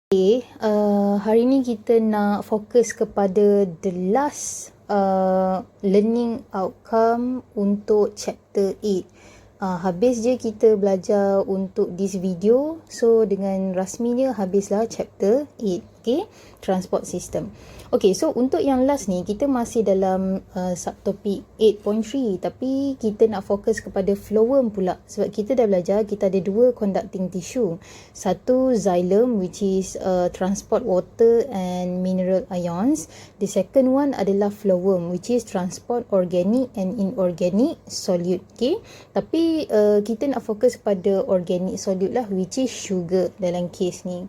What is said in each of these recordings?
Hari ni kita nak fokus kepada the last learning outcome untuk chapter 8. Habis je kita belajar untuk this video. So dengan rasminya habislah chapter 8. Okay, transport system. Okay, so untuk yang last ni kita masih dalam subtopik 8.3, tapi kita nak fokus kepada phloem pula. Sebab kita dah belajar kita ada dua conducting tissue. Satu xylem, which is transport water and mineral ions. The second one adalah phloem, which is transport organic and inorganic solute. Okay, tapi kita nak fokus pada organic solute lah, which is sugar dalam case ni.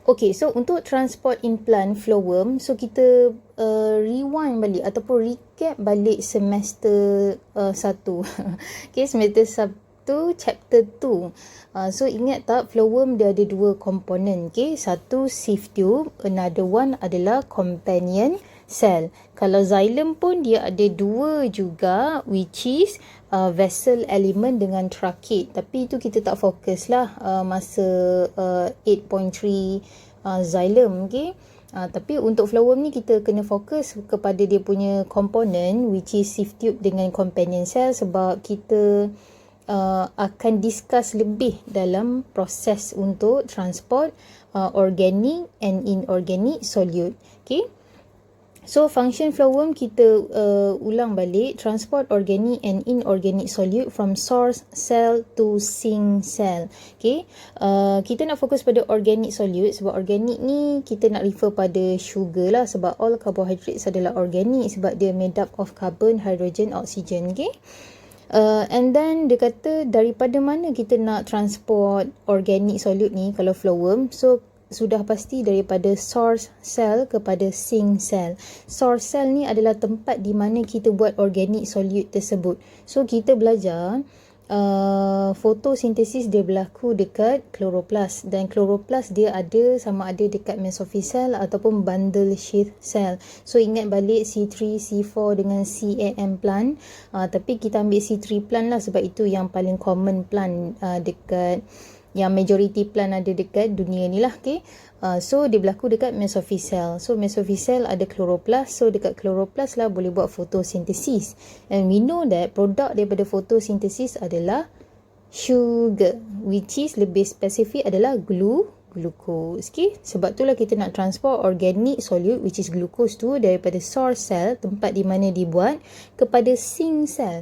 Okay, so untuk transport in plant phloem, so kita rewind balik ataupun recap balik semester 1. Okay, semester 1 chapter 2. So ingat tak, phloem dia ada dua komponen. Okay, satu sieve tube, another one adalah companion cell. Kalau xylem pun dia ada dua juga, which is vessel element dengan trachate. Tapi itu kita tak fokus lah masa 8.3 xylem. Okay, tapi untuk phloem ni kita kena fokus kepada dia punya komponen, which is sieve tube dengan companion cell, sebab kita akan discuss lebih dalam proses untuk transport organic and inorganic solute. Okay, so function phloem kita ulang balik. Transport organic and inorganic solute from source cell to sink cell. Okay, kita nak fokus pada organic solute sebab organic ni kita nak refer pada sugar lah, sebab all carbohydrates adalah organic sebab dia made up of carbon, hydrogen, oxygen. Okay, and then dia kata daripada mana kita nak transport organic solute ni kalau phloem. So sudah pasti daripada source cell kepada sink cell. Source cell ni adalah tempat di mana kita buat organic solute tersebut. So kita belajar fotosintesis dia berlaku dekat chloroplast, dan chloroplast dia ada sama ada dekat mesophyll cell ataupun bundle sheath cell. So ingat balik C3, C4 dengan CAM plant, tapi kita ambil C3 plant lah sebab itu yang paling common plant dekat, yang majority plant ada dekat dunia ni lah. Okay, so dia berlaku dekat mesophyll cell. So mesophyll cell ada chloroplast, so dekat chloroplast lah boleh buat fotosintesis. And we know that produk daripada fotosintesis adalah sugar, which is lebih spesifik adalah glucose. Okay, sebab itulah kita nak transport organic solute, which is glucose tu, daripada source cell, tempat di mana dibuat, kepada sink cell,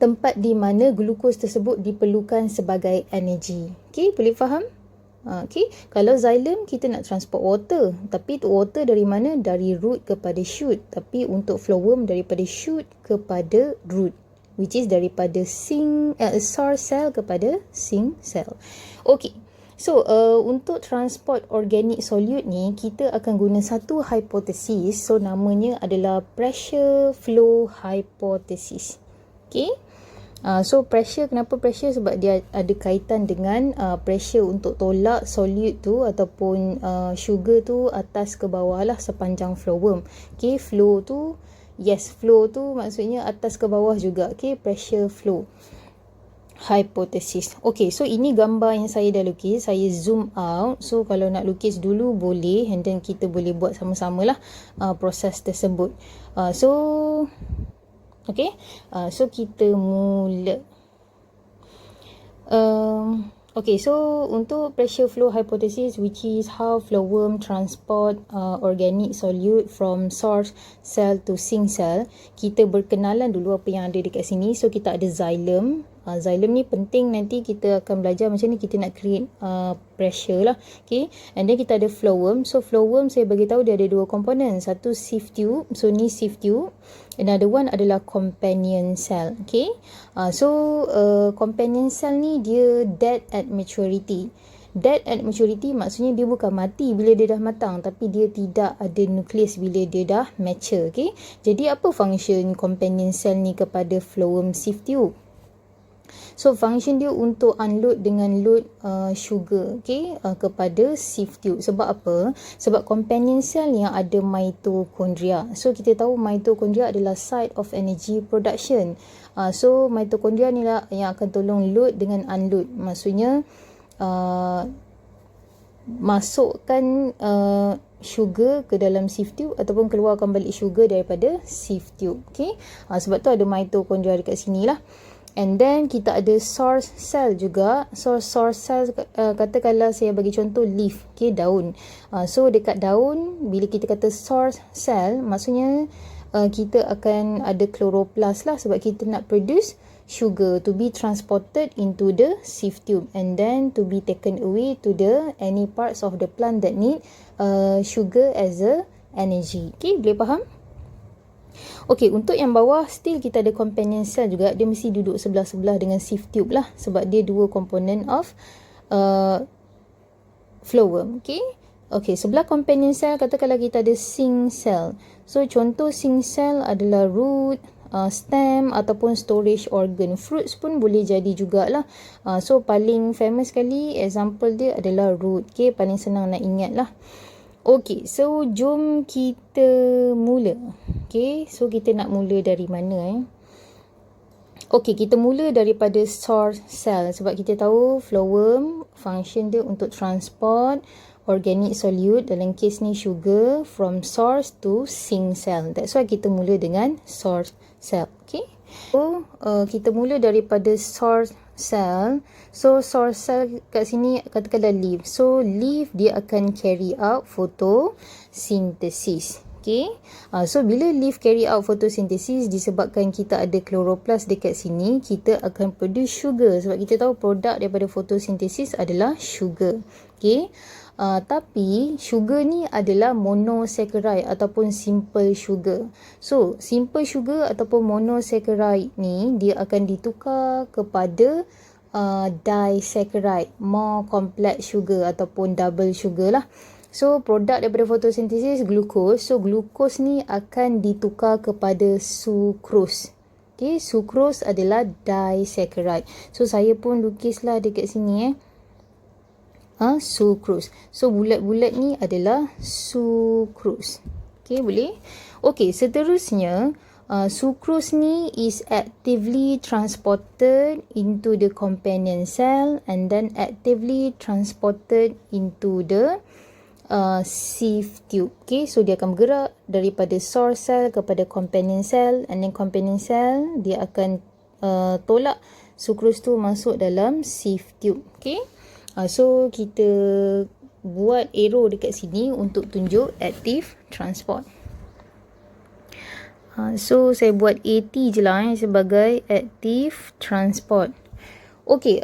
tempat di mana glukos tersebut diperlukan sebagai energi. Okay, boleh faham? Okay, kalau xylem kita nak transport water, tapi water dari mana? Dari root kepada shoot. Tapi untuk phloem daripada shoot kepada root, which is daripada source cell kepada sink cell. Okay, so untuk transport organic solute ni kita akan guna satu hypothesis. So namanya adalah pressure flow hypothesis. Okay, so pressure, kenapa pressure? Sebab dia ada kaitan dengan pressure untuk tolak solute tu ataupun sugar tu atas ke bawah lah sepanjang phloem. Okay, flow tu, yes, flow tu maksudnya atas ke bawah juga. Okay, pressure flow hypothesis. Okay, so ini gambar yang saya dah lukis. Saya zoom out. So kalau nak lukis dulu boleh, and then kita boleh buat sama-sama lah proses tersebut. Okay, so kita mula. Okay, so untuk pressure flow hypothesis, which is how phloem transport organic solute from source cell to sink cell, kita berkenalan dulu apa yang ada dekat sini. So kita ada xylem. Xylem ni penting, nanti kita akan belajar macam ni kita nak create pressure lah. Okay, and then kita ada phloem. So phloem saya bagi tahu dia ada dua komponen. Satu sieve tube, so ni sieve tube. Another one adalah companion cell. Okay, so companion cell ni dia dead at maturity. Dead at maturity maksudnya dia bukan mati bila dia dah matang, tapi dia tidak ada nukleus bila dia dah mature. Okay, jadi apa function companion cell ni kepada phloem sieve tube? So function dia untuk unload dengan load sugar, okay, kepada sieve tube. Sebab apa? Sebab companion cell yang ada mitochondria. So kita tahu mitochondria adalah site of energy production. So mitochondria ni lah yang akan tolong load dengan unload. Maksudnya masukkan sugar ke dalam sieve tube ataupun keluarkan balik sugar daripada sieve tube. Okay, sebab tu ada mitochondria dekat sini lah. And then kita ada source cell juga. So source cell, katakanlah saya bagi contoh leaf, okay, daun. So dekat daun, bila kita kata source cell, maksudnya kita akan ada chloroplast lah, sebab kita nak produce sugar to be transported into the sieve tube and then to be taken away to the any parts of the plant that need sugar as a energy. Okay, boleh faham? Okay, untuk yang bawah still kita ada companion cell juga. Dia mesti duduk sebelah-sebelah dengan sieve tube lah, sebab dia dua komponen of phloem. Okay, sebelah companion cell katakanlah kita ada sink cell. So contoh sink cell adalah root, stem ataupun storage organ. Fruits pun boleh jadi jugalah. So paling famous sekali example dia adalah root. Okay, paling senang nak ingat lah. Okay, so jom kita mula. Okay, so kita nak mula dari mana Okay, kita mula daripada source cell. Sebab kita tahu phloem function dia untuk transport organic solute, dalam kes ni sugar, from source to sink cell. That's why kita mula dengan source cell. Okay, so kita mula daripada source cell. So source cell kat sini katakanlah leaf. So leaf dia akan carry out photosynthesis. Okay, so bila leaf carry out photosynthesis, disebabkan kita ada chloroplast dekat sini, kita akan produce sugar. Sebab kita tahu produk daripada photosynthesis adalah sugar. Okay, tapi sugar ni adalah monosaccharide ataupun simple sugar. So simple sugar ataupun monosaccharide ni dia akan ditukar kepada disaccharide, more complex sugar ataupun double sugar lah. So produk daripada fotosintesis glucose. So glucose ni akan ditukar kepada sucrose. Okay, sucrose adalah disaccharide. So saya pun lukislah dekat sini sucrose. So bulat-bulat ni adalah sucrose. Okay, boleh? Okay, seterusnya sucrose ni is actively transported into the companion cell and then actively transported into the sieve tube. Okay, so dia akan bergerak daripada source cell kepada companion cell, and then companion cell dia akan tolak sucrose tu masuk dalam sieve tube. Okay, so kita buat arrow dekat sini untuk tunjuk active transport. So saya buat AT je lah sebagai active transport. Okay,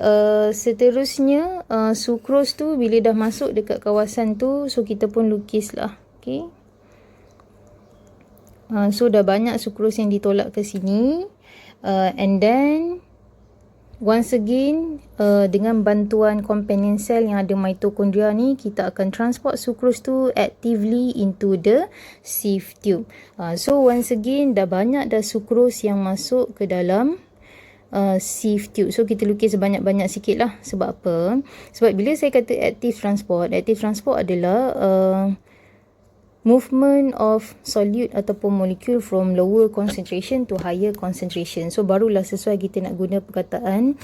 seterusnya sucrose tu bila dah masuk dekat kawasan tu, so kita pun lukis lah. Okay, so dah banyak sucrose yang ditolak ke sini, and then once again dengan bantuan companion cell yang ada mitochondria ni, kita akan transport sucrose tu actively into the sieve tube. So once again dah banyak dah sucrose yang masuk ke dalam sieve tube. So kita lukis banyak-banyak sikit lah. Sebab apa? Sebab bila saya kata active transport adalah movement of solute ataupun molecule from lower concentration to higher concentration. So barulah sesuai kita nak guna perkataan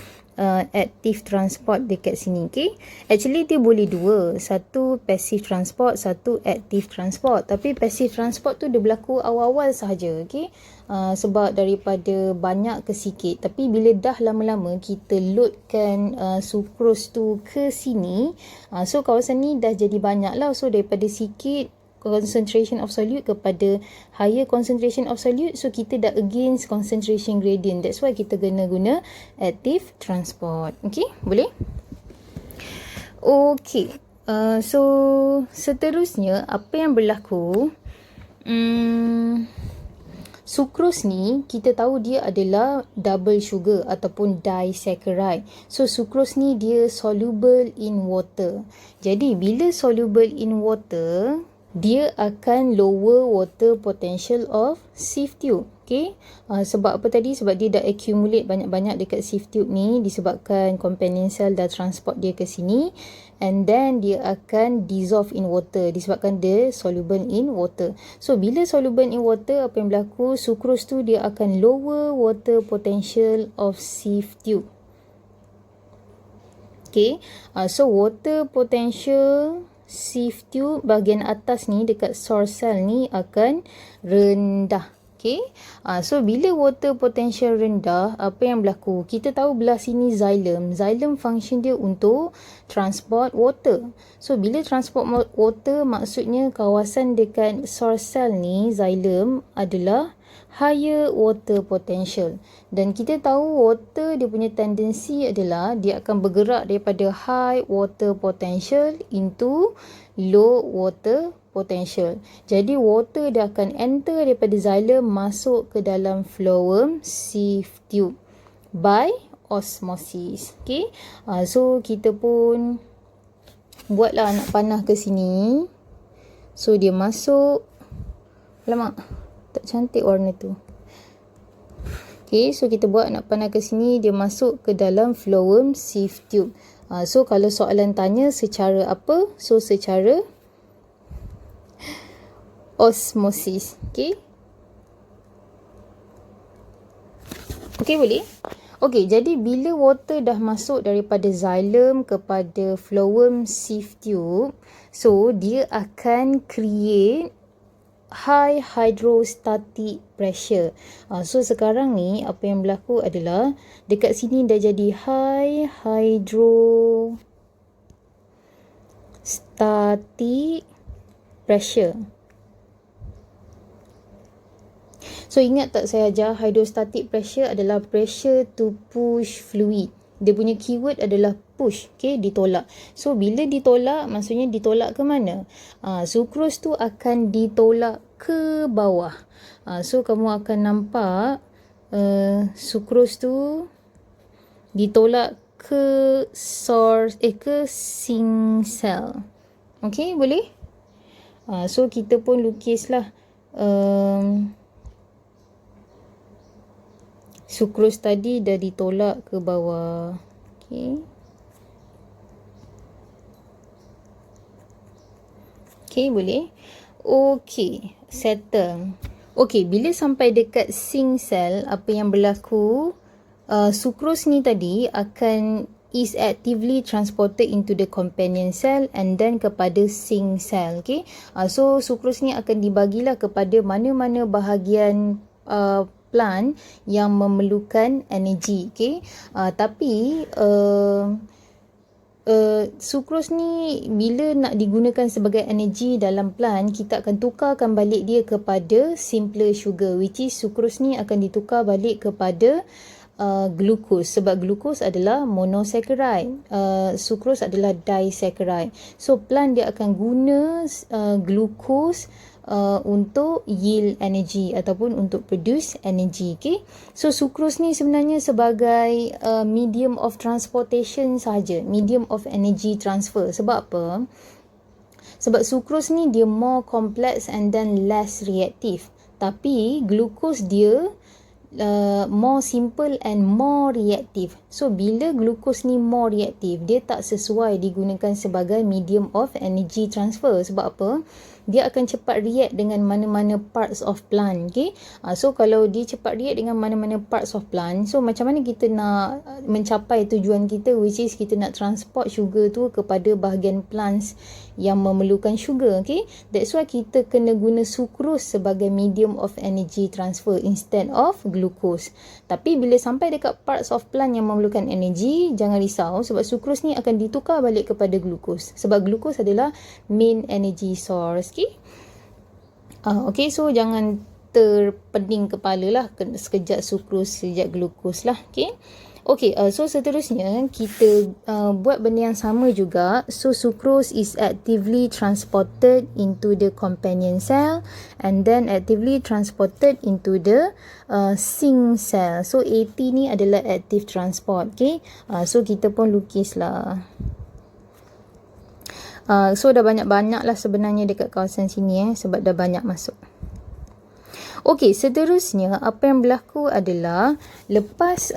active transport dekat sini. Okay, actually dia boleh dua, satu passive transport, satu active transport. Tapi passive transport tu dia berlaku awal-awal sahaja. Okay, sebab daripada banyak ke sikit. Tapi bila dah lama-lama kita loadkan sucrose tu ke sini, so kawasan ni dah jadi banyak lah. So daripada sikit concentration of solute kepada higher concentration of solute, so kita dah against concentration gradient. That's why kita kena guna active transport. Okay, boleh? Okay, so seterusnya apa yang berlaku, sucrose ni kita tahu dia adalah double sugar ataupun disaccharide. So sucrose ni dia soluble in water. Jadi bila soluble in water, dia akan lower water potential of sieve tube. Okay, sebab apa tadi? Sebab dia dah accumulate banyak-banyak dekat sieve tube ni, disebabkan companion cell dah transport dia ke sini, and then dia akan dissolve in water disebabkan dia soluble in water. So bila soluble in water, apa yang berlaku? Sucrose tu dia akan lower water potential of sieve tube. Okay, so water potential sieve tube bahagian atas ni dekat source cell ni akan rendah. Okay, so bila water potential rendah, apa yang berlaku? Kita tahu belah sini xylem. Xylem function dia untuk transport water. So bila transport water, maksudnya kawasan dekat source cell ni, xylem adalah higher water potential. Dan kita tahu water dia punya tendency adalah dia akan bergerak daripada high water potential into low water potential. Jadi water dia akan enter daripada xylem masuk ke dalam phloem sieve tube by osmosis. Okay, so kita pun buatlah anak panah ke sini. So dia masuk. Alamak, tak cantik warna tu. Okay, so kita buat anak panah ke sini, dia masuk ke dalam phloem sieve tube. So kalau soalan tanya secara apa? So secara osmosis. Okay, okay, boleh? Okay, jadi bila water dah masuk daripada xylem kepada phloem sieve tube, so dia akan create high hydrostatic pressure. So sekarang ni apa yang berlaku adalah dekat sini dah jadi high hydrostatic pressure. So ingat tak saya ajar hydrostatic pressure adalah pressure to push fluid. Dia punya keyword adalah push, okay, ditolak. So bila ditolak, maksudnya ditolak ke mana? Sucrose tu akan ditolak ke bawah. So kamu akan nampak sucrose tu ditolak ke source, ke sink cell. Okay, boleh? So kita pun lukislah sucrose tadi dah ditolak ke bawah. Okay. Okay, boleh? Okay, settle. Okay, bila sampai dekat sink cell, apa yang berlaku? Sucrose ni tadi is actively transported into the companion cell and then kepada sink cell. Okay. So sucrose ni akan dibagilah kepada mana-mana bahagian plant yang memerlukan energi. Okay. Tapi sucrose ni bila nak digunakan sebagai energi dalam plant, kita akan tukarkan balik dia kepada simpler sugar, which is sucrose ni akan ditukar balik kepada glucose, sebab glucose adalah monosaccharide, sucrose adalah disaccharide. So plant dia akan guna glucose untuk yield energy ataupun untuk produce energy. Okay, so sucrose ni sebenarnya sebagai medium of transportation sahaja, medium of energy transfer. Sebab apa? Sebab sucrose ni dia more complex and then less reactive, tapi glucose dia more simple and more reactive. So bila glucose ni more reactive, dia tak sesuai digunakan sebagai medium of energy transfer. Sebab apa? Dia akan cepat react dengan mana-mana parts of plant. Okay? So kalau dia cepat react dengan mana-mana parts of plant, so macam mana kita nak mencapai tujuan kita, which is kita nak transport sugar tu kepada bahagian plants yang memerlukan sugar. Okay? That's why kita kena guna sucrose sebagai medium of energy transfer instead of glucose. Tapi bila sampai dekat parts of plant yang memerlukan energy, jangan risau, sebab sucrose ni akan ditukar balik kepada glucose, sebab glucose adalah main energy source. Okay, okay, so jangan terpening kepala lah, sekejap sucrose, sekejap glucose lah. Okay, okay, so seterusnya kita buat benda yang sama juga. So sucrose is actively transported into the companion cell and then actively transported into the sink cell. So AT ni adalah active transport. Okay, so kita pun lukislah. So dah banyak-banyak lah sebenarnya dekat kawasan sini sebab dah banyak masuk. Okey, seterusnya apa yang berlaku adalah lepas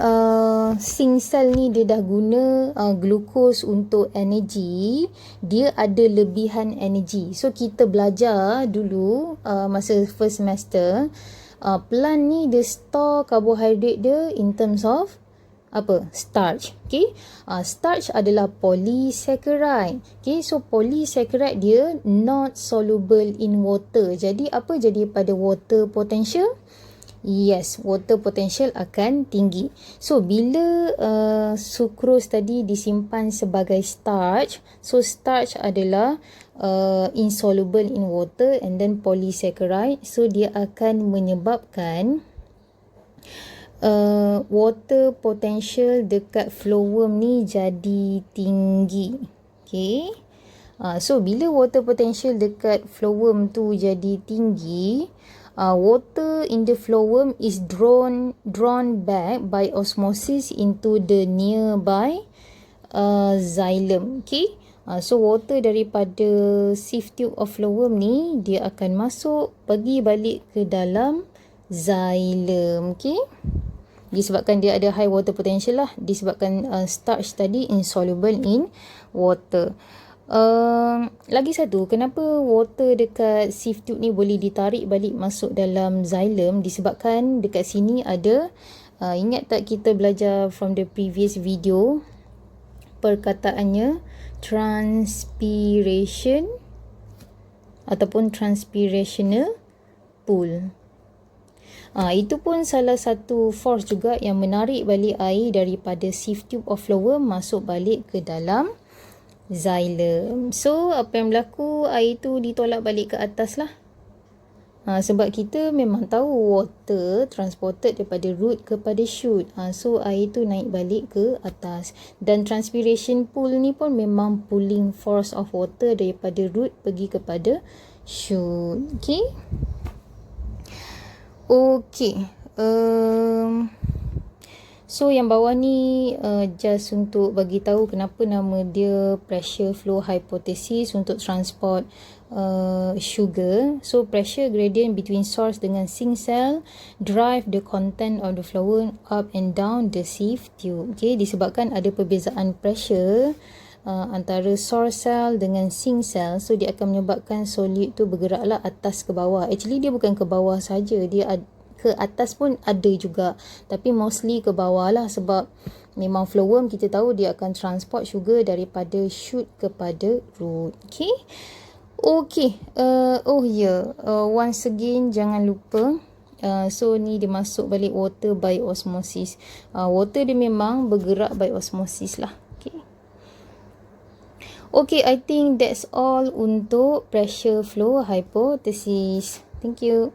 sink cell ni dia dah guna glukos untuk energi, dia ada lebihan energi. So kita belajar dulu masa first semester, plant ni dia store carbohydrate dia in terms of apa? Starch. Okay. Starch adalah polysaccharide. Okay. So polysaccharide dia not soluble in water. Jadi apa jadi pada water potential? Yes, water potential akan tinggi. So, bila sucrose tadi disimpan sebagai starch, so starch adalah insoluble in water and then polysaccharide. So, dia akan menyebabkan water potential dekat flowworm ni jadi tinggi. Okay. So, bila water potential dekat flowworm tu jadi tinggi, water in the flowworm is drawn back by osmosis into the nearby xylem. Okay. So water daripada sieve tube of flowworm ni dia akan masuk pergi balik ke dalam xylem. Okay. Disebabkan dia ada high water potential lah, disebabkan starch tadi insoluble in water. Lagi satu, kenapa water dekat sieve tube ni boleh ditarik balik masuk dalam xylem? Disebabkan dekat sini ada, ingat tak kita belajar from the previous video, perkataannya transpiration ataupun transpirational pool. Itu pun salah satu force juga yang menarik balik air daripada sieve tube of flowworm masuk balik ke dalam xylem. So, apa yang berlaku, air tu ditolak balik ke atas lah. Sebab kita memang tahu water transported daripada root kepada shoot. So, air tu naik balik ke atas. Dan transpiration pool ni pun memang pulling force of water daripada root pergi kepada shoot. Okay. Okay. So yang bawah ni just untuk bagi tahu kenapa nama dia pressure flow hypothesis untuk transport sugar. So pressure gradient between source dengan sink cell drive the content of the flowworm up and down the sieve tube. Okay, disebabkan ada perbezaan pressure antara source cell dengan sink cell, so dia akan menyebabkan solid tu bergeraklah atas ke bawah. Actually dia bukan ke bawah saja, dia ke atas pun ada juga, tapi mostly ke bawah lah, sebab memang flowworm kita tahu dia akan transport sugar daripada shoot kepada root. Okay. Okay. Once again jangan lupa, so ni dia masuk balik water by osmosis. Water dia memang bergerak by osmosis lah. Okay, I think that's all untuk pressure flow hypothesis. Thank you.